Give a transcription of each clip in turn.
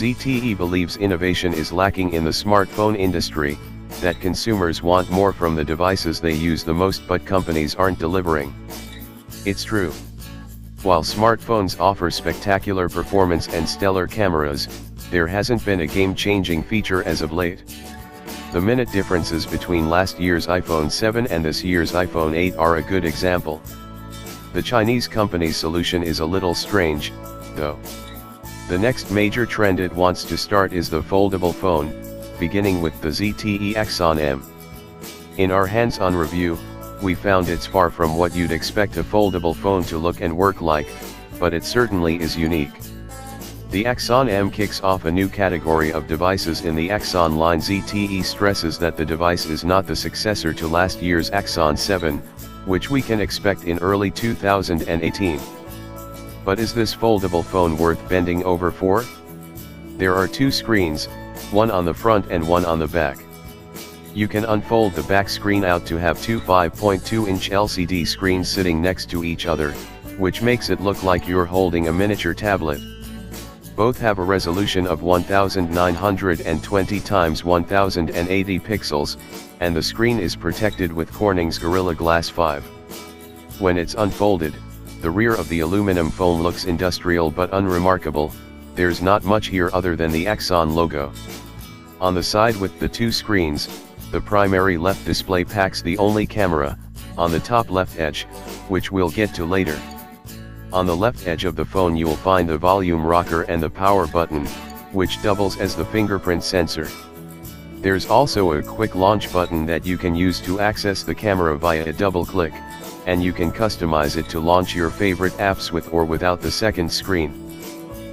ZTE believes innovation is lacking in the smartphone industry, that consumers want more from the devices they use the most but companies aren't delivering. It's true. While smartphones offer spectacular performance and stellar cameras, there hasn't been a game-changing feature as of late. The minute differences between last year's iPhone 7 and this year's iPhone 8 are a good example. The Chinese company's solution is a little strange, though. The next major trend it wants to start is the foldable phone, beginning with the ZTE Axon M. In our hands-on review, we found it's far from what you'd expect a foldable phone to look and work like, but it certainly is unique. The Axon M kicks off a new category of devices in the Axon line. ZTE stresses that the device is not the successor to last year's Axon 7, which we can expect in early 2018. But is this foldable phone worth bending over for? There are two screens, one on the front and one on the back. You can unfold the back screen out to have two 5.2-inch LCD screens sitting next to each other, which makes it look like you're holding a miniature tablet. Both have a resolution of 1920 x 1080 pixels, and the screen is protected with Corning's Gorilla Glass 5. When it's unfolded, the rear of the aluminum foam looks industrial but unremarkable. There's not much here other than the Axon logo. On the side with the two screens, the primary left display packs the only camera, on the top left edge, which we'll get to later. On the left edge of the phone you'll find the volume rocker and the power button, which doubles as the fingerprint sensor. There's also a quick launch button that you can use to access the camera via a double click, and you can customize it to launch your favorite apps with or without the second screen.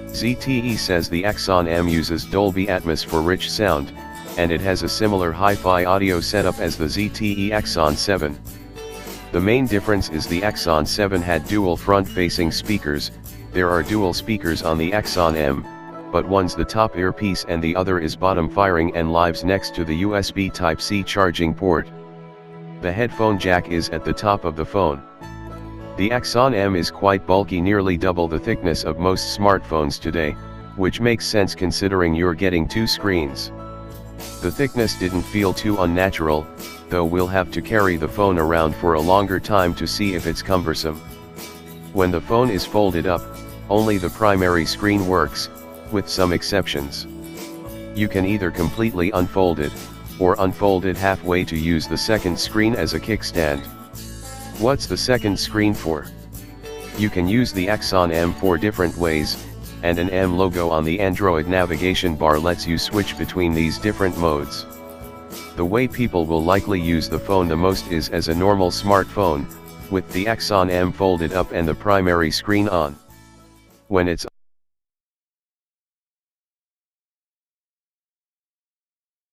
ZTE says the Axon M uses Dolby Atmos for rich sound, and it has a similar hi-fi audio setup as the ZTE Axon 7. The main difference is the Axon 7 had dual front-facing speakers. There are dual speakers on the Axon M, but one's the top earpiece and the other is bottom firing and lives next to the USB Type-C charging port. The headphone jack is at the top of the phone. The Axon M is quite bulky, nearly double the thickness of most smartphones today, which makes sense considering you're getting two screens. The thickness didn't feel too unnatural, though we'll have to carry the phone around for a longer time to see if it's cumbersome. When the phone is folded up, only the primary screen works, with some exceptions. You can either completely unfold it, or unfold it halfway to use the second screen as a kickstand. What's the second screen for? You can use the Axon M 4 different ways, and an M logo on the Android navigation bar lets you switch between these different modes. The way people will likely use the phone the most is as a normal smartphone, with the Axon M folded up and the primary screen on. When it's